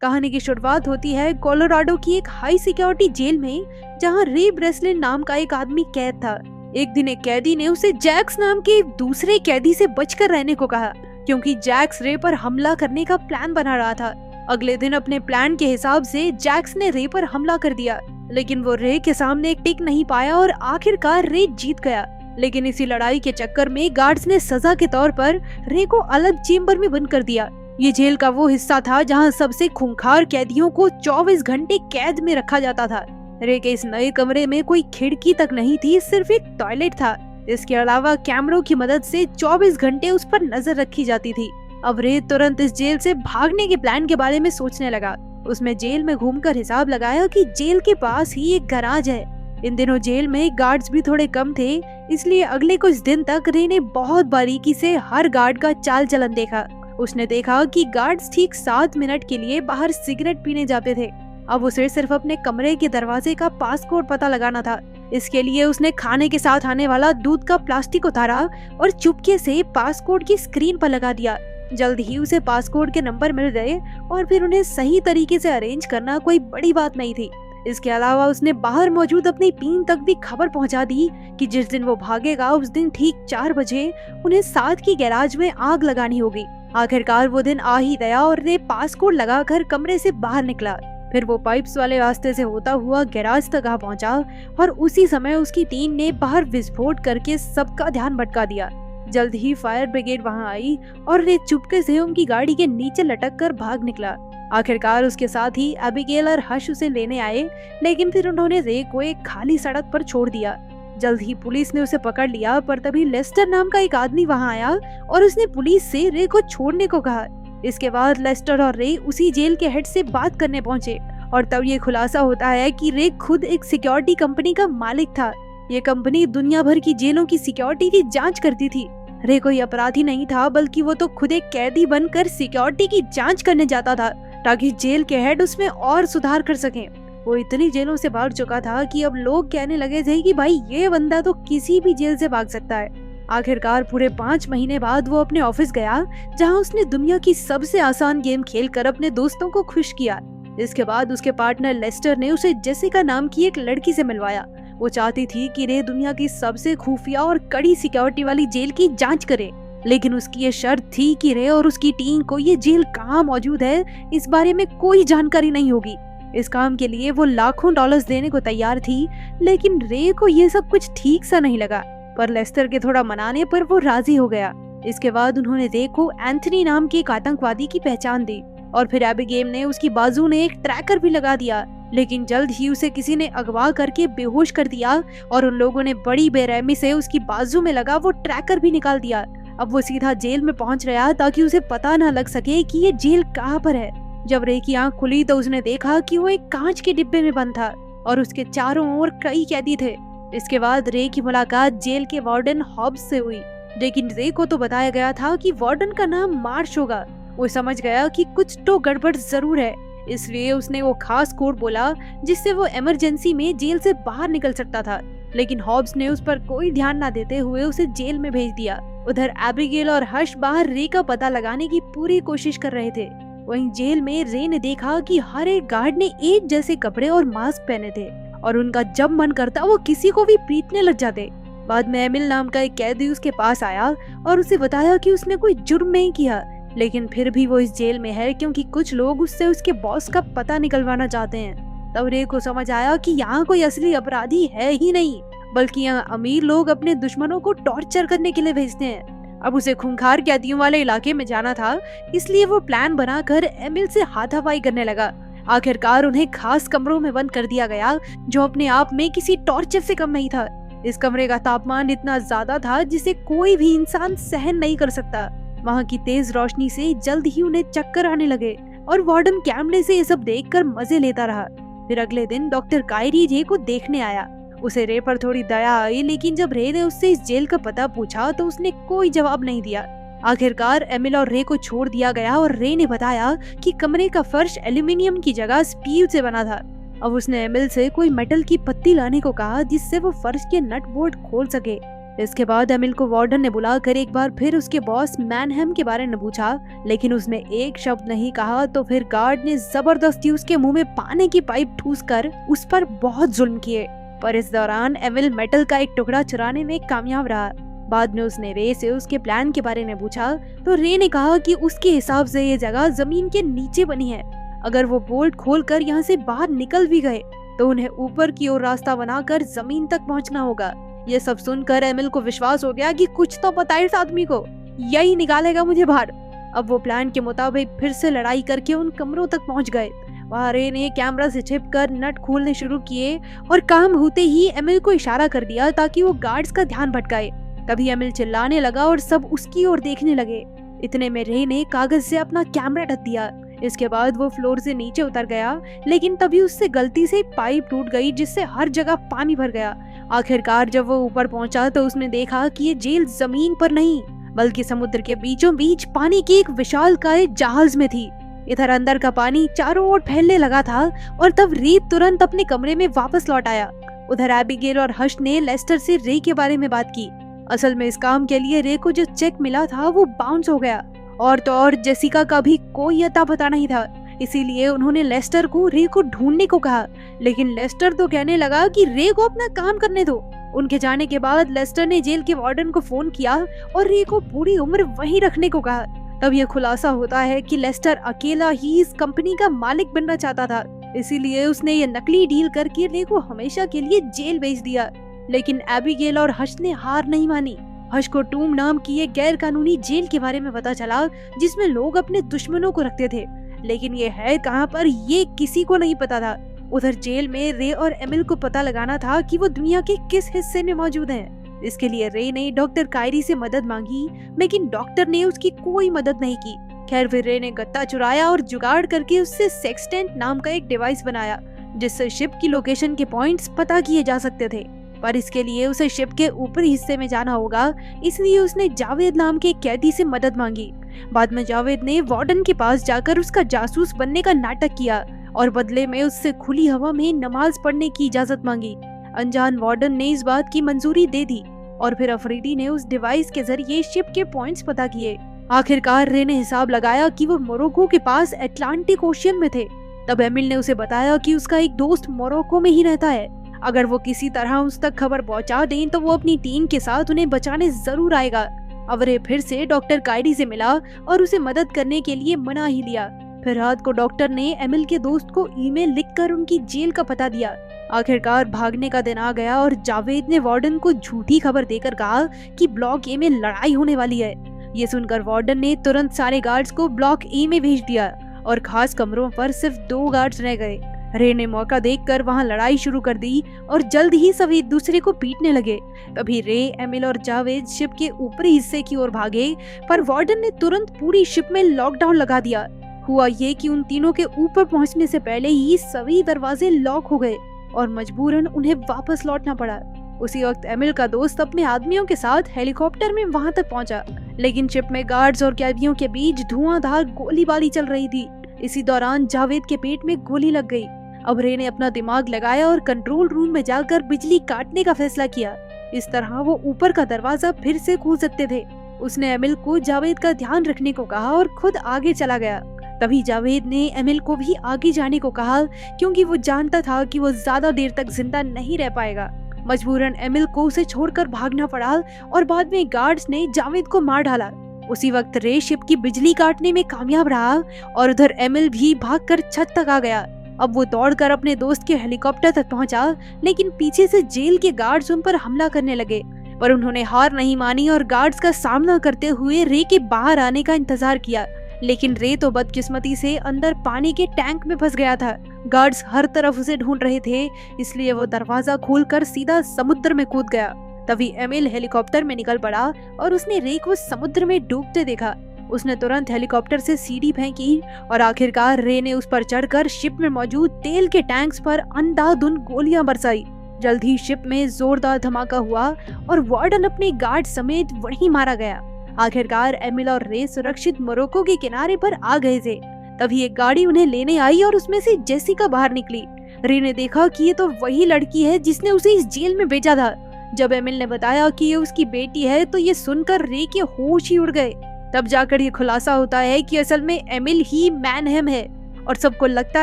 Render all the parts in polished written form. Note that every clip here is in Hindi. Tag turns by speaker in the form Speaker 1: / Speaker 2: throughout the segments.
Speaker 1: कहानी की शुरुआत होती है कोलोराडो की एक हाई सिक्योरिटी जेल में, जहां रे ब्रेसलिन नाम का एक आदमी कैद था। एक दिन एक कैदी ने उसे जैक्स नाम के दूसरे कैदी से बचकर रहने को कहा, क्योंकि जैक्स रे पर हमला करने का प्लान बना रहा था। अगले दिन अपने प्लान के हिसाब से जैक्स ने रे पर हमला कर दिया, लेकिन वो रे के सामने टिक नहीं पाया और आखिरकार रे जीत गया। लेकिन इसी लड़ाई के चक्कर में गार्ड्स ने सजा के तौर पर रे को अलग चेम्बर में बंद कर दिया। ये जेल का वो हिस्सा था जहां सबसे खूंखार कैदियों को 24 घंटे कैद में रखा जाता था। रे के इस नए कमरे में कोई खिड़की तक नहीं थी, सिर्फ एक टॉयलेट था। इसके अलावा कैमरों की मदद से 24 घंटे उस पर नजर रखी जाती थी। अब रे तुरंत इस जेल से भागने के प्लान के बारे में सोचने लगा। उसने जेल में घूमकर हिसाब लगाया कि जेल के पास ही एक गैराज है। इन दिनों जेल में गार्ड्स भी थोड़े कम थे, इसलिए अगले कुछ दिन तक रे ने बहुत बारीकी से हर गार्ड का चाल चलन देखा। उसने देखा कि गार्ड्स ठीक 7 मिनट के लिए बाहर सिगरेट पीने जाते थे। अब उसे सिर्फ अपने कमरे के दरवाजे का पासकोड पता लगाना था। इसके लिए उसने खाने के साथ आने वाला दूध का प्लास्टिक उतारा और चुपके से पासकोड की स्क्रीन पर लगा दिया। जल्द ही उसे पासकोड के नंबर मिल गए और फिर उन्हें सही तरीके से अरेंज करना कोई बड़ी बात नहीं थी। इसके अलावा उसने बाहर मौजूद अपनी टीम तक भी खबर पहुंचा दी कि जिस दिन वो भागेगा उस दिन ठीक 4 बजे उन्हें साथ की गैराज में आग लगानी होगी। आखिरकार वो दिन आ ही गया और रे पासकोड लगाकर कमरे से बाहर निकला। फिर वो पाइप्स वाले रास्ते से होता हुआ गैराज तक आ पहुंचा और उसी समय उसकी टीम ने बाहर विस्फोट करके सबका ध्यान भटका दिया। जल्द ही फायर ब्रिगेड वहां आई और रे चुपके से उनकी गाड़ी के नीचे लटक कर भाग निकला। आखिरकार उसके साथ ही एबिगेल और हश उसे लेने आए, लेकिन फिर उन्होंने रे को एक खाली सड़क पर छोड़ दिया। जल्द ही पुलिस ने उसे पकड़ लिया, पर तभी लेस्टर नाम का एक आदमी वहां आया और उसने पुलिस से रे को छोड़ने को कहा। इसके बाद लेस्टर और रे उसी जेल के हेड से बात करने पहुंचे और तब ये खुलासा होता है कि रे खुद एक सिक्योरिटी कंपनी का मालिक था। ये कंपनी दुनिया भर की जेलों की सिक्योरिटी की जांच करती थी। रे कोई अपराधी नहीं था, बल्कि वो तो खुद एक कैदी बनकर सिक्योरिटी की जांच करने जाता था, ताकि जेल के हेड उसमें और सुधार कर सकें। वो इतनी जेलों से भाग चुका था कि अब लोग कहने लगे थे कि भाई ये बंदा तो किसी भी जेल से भाग सकता है। आखिरकार पूरे 5 महीने बाद वो अपने ऑफिस गया, जहां उसने दुनिया की सबसे आसान गेम खेलकर अपने दोस्तों को खुश किया। इसके बाद उसके पार्टनर लेस्टर ने उसे जेसिका नाम की एक लड़की से मिलवाया। वो चाहती थी कि रे दुनिया की सबसे खुफिया और कड़ी सिक्योरिटी वाली जेल की जांच करे, लेकिन उसकी ये शर्त थी कि रे और उसकी टीम को ये जेल कहाँ मौजूद है इस बारे में कोई जानकारी नहीं होगी। इस काम के लिए वो लाखों डॉलर्स देने को तैयार थी, लेकिन रे को ये सब कुछ ठीक सा नहीं लगा, पर लेस्टर के थोड़ा मनाने पर वो राजी हो गया। इसके बाद उन्होंने रे को एंथनी नाम के एक आतंकवादी की पहचान दी और फिर एबिगेल ने उसकी बाजू में एक ट्रैकर भी लगा दिया, लेकिन जल्द ही उसे किसी ने अगवा करके बेहोश कर दिया और उन लोगों ने बड़ी बेरहमी से उसकी बाजू में लगा वो ट्रैकर भी निकाल दिया। अब वो सीधा जेल में पहुंच रहा ताकि उसे पता न लग सके कि ये जेल कहाँ पर है। जब रे की आंख खुली तो उसने देखा कि वो एक कांच के डिब्बे में बंद था और उसके चारों ओर कई कैदी थे। इसके बाद रे की मुलाकात जेल के वार्डन हॉब्स से हुई, लेकिन रे को तो बताया गया था कि वार्डन का नाम मार्श होगा। वो समझ गया कि कुछ तो गड़बड़ जरूर है, इसलिए उसने वो खास कोड बोला जिससे वो इमरजेंसी में जेल से बाहर निकल सकता था, लेकिन हॉब्स ने उस पर कोई ध्यान न देते हुए उसे जेल में भेज दिया। उधर एबिगेल और हर्ष बाहर रे का पता लगाने की पूरी कोशिश कर रहे थे। वहीं जेल में रे ने देखा कि हर एक गार्ड ने एक जैसे कपड़े और मास्क पहने थे और उनका जब मन करता वो किसी को भी पीटने लग जाते। बाद में एमिल नाम का एक कैदी उसके पास आया और उसे बताया कि उसने कोई जुर्म नहीं किया, लेकिन फिर भी वो इस जेल में है क्योंकि कुछ लोग उससे उसके बॉस का पता निकलवाना चाहते हैं। तब रे को समझ आया कि यहाँ कोई असली अपराधी है ही नहीं, बल्कि यहाँ अमीर लोग अपने दुश्मनों को टॉर्चर करने के लिए भेजते हैं। अब उसे खूंखार कैदियों वाले इलाके में जाना था, इसलिए वो प्लान बनाकर एमिल से हाथापाई करने लगा। आखिरकार उन्हें खास कमरों में बंद कर दिया गया, जो अपने आप में किसी टॉर्चर से कम नहीं था। इस कमरे का तापमान इतना ज्यादा था जिसे कोई भी इंसान सहन नहीं कर सकता। वहाँ की तेज रोशनी से जल्द ही उन्हें चक्कर आने लगे और वार्डन कैमरे से ये सब देखकर मजे लेता रहा। फिर अगले दिन डॉक्टर कायरी रे को देखने आया। उसे रे पर थोड़ी दया आई, लेकिन जब रे ने उससे इस जेल का पता पूछा तो उसने कोई जवाब नहीं दिया। आखिरकार एमिल और रे को छोड़ दिया गया और रे ने बताया कि कमरे का फर्श एल्यूमिनियम की जगह स्टील से बना था। अब उसने एमिल से कोई मेटल की पत्ती लाने को कहा जिससे वो फर्श के नट बोल्ट खोल सके। इसके बाद एमिल को वार्डन ने बुलाकर एक बार फिर उसके बॉस मैनहम के बारे में पूछा, लेकिन उसने एक शब्द नहीं कहा। तो फिर गार्ड ने जबरदस्ती उसके मुंह में पानी की पाइप ठूसकर उस पर बहुत जुल्म किए, पर इस दौरान एमिल मेटल का एक टुकड़ा चुराने में कामयाब रहा। बाद में उसने रे से उसके प्लान के बारे में पूछा, तो रे ने कहा कि उसके हिसाब से ये जगह जमीन के नीचे बनी है। अगर वो बोल्ट खोलकर यहाँ से बाहर निकल भी गए तो उन्हें ऊपर की ओर रास्ता बनाकर जमीन तक पहुँचना होगा। ये सब सुनकर एमिल को विश्वास हो गया कि कुछ तो पता है इस आदमी को, यही निकालेगा मुझे बाहर। अब वो प्लान के मुताबिक फिर से लड़ाई करके उन कमरों तक पहुंच गए। वहाँ रे ने कैमरा से छिपकर नट खोलने शुरू किए और काम होते ही एमिल को इशारा कर दिया ताकि वो गार्ड्स का ध्यान भटकाए। तभी एमिल चिल्लाने लगा और सब उसकी ओर देखने लगे। इतने में रे ने कागज से अपना कैमरा ढक दिया। इसके बाद वो फ्लोर से नीचे उतर गया, लेकिन तभी उससे गलती से पाइप टूट गई जिससे हर जगह पानी भर गया। आखिरकार जब वो ऊपर पहुंचा तो उसने देखा कि ये जेल जमीन पर नहीं बल्कि समुद्र के बीचों बीच पानी की एक विशालकाय जहाज में थी। इधर अंदर का पानी चारों ओर फैलने लगा था और तब रीत तुरंत अपने कमरे में वापस लौट आया। उधर एबिगेल और हर्ष ने लेस्टर से रे के बारे में बात की। असल में इस काम के लिए रे को जो चेक मिला था वो बाउंस हो गया, और तो और जेसिका का भी कोई अता पता नहीं था। इसीलिए उन्होंने लेस्टर को रे को ढूंढने को कहा, लेकिन लेस्टर तो कहने लगा कि रे को अपना काम करने दो। उनके जाने के बाद लेस्टर ने जेल के वार्डन को फोन किया और रे को पूरी उम्र वहीं रखने को कहा। तब यह खुलासा होता है कि लेस्टर अकेला ही इस कंपनी का मालिक बनना चाहता था, इसीलिए उसने ये नकली डील करके रे को हमेशा के लिए जेल भेज दिया। लेकिन एबिगेल और हर्ष ने हार नहीं मानी। हर्ष को टूम नाम की एक गैर कानूनी जेल के बारे में पता चला जिसमें लोग अपने दुश्मनों को रखते थे, लेकिन ये है कहाँ पर ये किसी को नहीं पता था। उधर जेल में रे और एमिल को पता लगाना था कि वो दुनिया के किस हिस्से में मौजूद हैं। इसके लिए रे ने डॉक्टर कायरी से मदद मांगी, लेकिन डॉक्टर ने उसकी कोई मदद नहीं की। खैर फिर रे ने गत्ता चुराया और जुगाड़ करके उससे सेक्सटेंट नाम का एक डिवाइस बनाया जिससे शिप की लोकेशन के पॉइंट्स पता किए जा सकते थे, पर इसके लिए उसे शिप के ऊपरी हिस्से में जाना होगा। इसलिए उसने जावेद नाम के कैदी से मदद मांगी। बाद में जावेद ने वार्डन के पास जाकर उसका जासूस बनने का नाटक किया और बदले में उससे खुली हवा में नमाज पढ़ने की इजाजत मांगी। अनजान वार्डन ने इस बात की मंजूरी दे दी और फिर अफरीदी ने उस डिवाइस के जरिए शिप के पॉइंट्स पता किए। आखिरकार रे ने हिसाब लगाया कि वो मोरक्को के पास अटलांटिक ओशियन में थे। तब एमिल ने उसे बताया कि उसका एक दोस्त मोरक्को में ही रहता है। अगर वो किसी तरह उस तक खबर पहुंचा दें तो वो अपनी टीम के साथ उन्हें बचाने जरूर आएगा। अब रे फिर से डॉक्टर कायरी से मिला और उसे मदद करने के लिए मना ही लिया। फिर रात को डॉक्टर ने एमिल के दोस्त को ईमेल लिखकर उनकी जेल का पता दिया। आखिरकार भागने का दिन आ गया और जावेद ने वार्डन को झूठी खबर देकर कहा कि ब्लॉक ए में लड़ाई होने वाली है। ये सुनकर वार्डन ने तुरंत सारे गार्ड्स को ब्लॉक ए में भेज दिया और खास कमरों पर सिर्फ 2 गार्ड्स रह गए। रे ने मौका देखकर वहां लड़ाई शुरू कर दी और जल्द ही सभी एक दूसरे को पीटने लगे। तभी रे, एमिल और जावेद शिप के ऊपरी हिस्से की ओर भागे, पर वार्डन ने तुरंत पूरी शिप में लॉकडाउन लगा दिया। हुआ ये कि उन तीनों के ऊपर पहुंचने से पहले ही सभी दरवाजे लॉक हो गए और मजबूरन उन्हें वापस लौटना पड़ा। उसी वक्त एमिल का दोस्त अपने आदमियों के साथ हेलीकॉप्टर में वहां तक पहुंचा, लेकिन शिप में गार्ड्स और कैदियों के बीच धुआंधार गोलीबारी चल रही थी। इसी दौरान जावेद के पेट में गोली लग गई। अब रे ने अपना दिमाग लगाया और कंट्रोल रूम में जाकर बिजली काटने का फैसला किया। इस तरह वो ऊपर का दरवाजा फिर से खोल सकते थे। उसने एमिल को जावेद का ध्यान रखने को कहा और खुद आगे चला गया। तभी जावेद ने एमिल को भी आगे जाने को कहा, क्योंकि वो जानता था कि वो ज्यादा देर तक जिंदा नहीं रह पाएगा। मजबूरन एमिल को उसे छोड़कर भागना पड़ा और बाद में गार्ड्स ने जावेद को मार डाला। उसी वक्त रे शिप की बिजली काटने में कामयाब रहा और उधर एमिल भी भागकर छत तक आ गया। अब वो दौड़कर अपने दोस्त के हेलीकॉप्टर तक पहुंचा, लेकिन पीछे से जेल के गार्ड्स उन पर हमला करने लगे, पर उन्होंने हार नहीं मानी और गार्ड्स का सामना करते हुए रे के बाहर आने का इंतजार किया। लेकिन रे तो बदकिस्मती से अंदर पानी के टैंक में फंस गया था। गार्ड्स हर तरफ उसे ढूंढ रहे थे, इसलिए वो दरवाजा खोलकर सीधा समुद्र में कूद गया। तभी एमिल हेलीकॉप्टर में निकल पड़ा और उसने रे को समुद्र में डूबते देखा। उसने तुरंत हेलीकॉप्टर से सीढ़ी फेंकी और आखिरकार रे ने उस पर चढ़कर शिप में मौजूद तेल के टैंक्स पर अंधाधुंध गोलियां बरसाई। जल्द ही शिप में जोरदार धमाका हुआ और वार्डन अपने गार्ड समेत वहीं मारा गया। आखिरकार एमिल और रे सुरक्षित मोरक्को के किनारे पर आ गए थे। तभी एक गाड़ी उन्हें लेने आई और उसमें से जेसिका बाहर निकली। रे ने देखा कि ये तो वही लड़की है जिसने उसे इस जेल में भेजा था। जब एमिल ने बताया कि ये उसकी बेटी है तो ये सुनकर रे के होश ही उड़ गए। तब जाकर ये खुलासा होता है कि असल में एमिल ही मैनहेम है और सबको लगता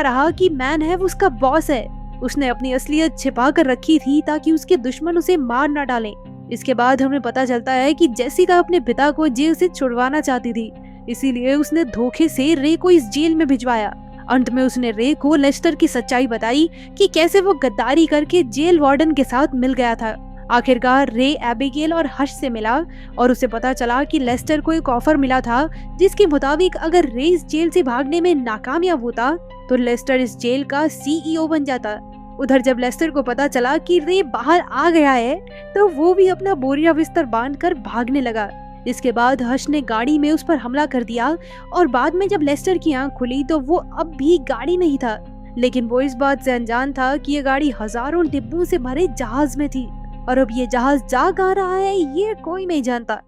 Speaker 1: रहा कि मैनहेम उसका बॉस है। उसने अपनी असलियत छिपा कर रखी थी ताकि उसके दुश्मन उसे मार न डालें। इसके बाद हमें पता चलता है कि जेसिका अपने पिता को जेल से छुड़वाना चाहती थी, इसीलिए उसने धोखे से रे को इस जेल में भिजवाया। अंत में उसने रे को लेस्टर की सच्चाई बताई कि कैसे वो गद्दारी करके जेल वार्डन के साथ मिल गया था। आखिरकार रे एबिगेल और हश से मिला और उसे पता चला कि लेस्टर को एक ऑफर मिला था जिसके मुताबिक अगर रे इस जेल से भागने में नाकामयाब होता तो लेस्टर इस जेल का सीईओ बन जाता। उधर जब लेस्टर को पता चला कि रे बाहर आ गया है तो वो भी अपना बोरिया बिस्तर बांधकर भागने लगा। इसके बाद हश ने गाड़ी में उस पर हमला कर दिया और बाद में जब लेस्टर की आंख खुली तो वो अब भी गाड़ी नहीं था, लेकिन वो इस बात से अनजान था कि ये गाड़ी हजारों डिब्बों से भरे जहाज में थी और अब ये जहाज जा कहाँ रहा है ये कोई नहीं जानता।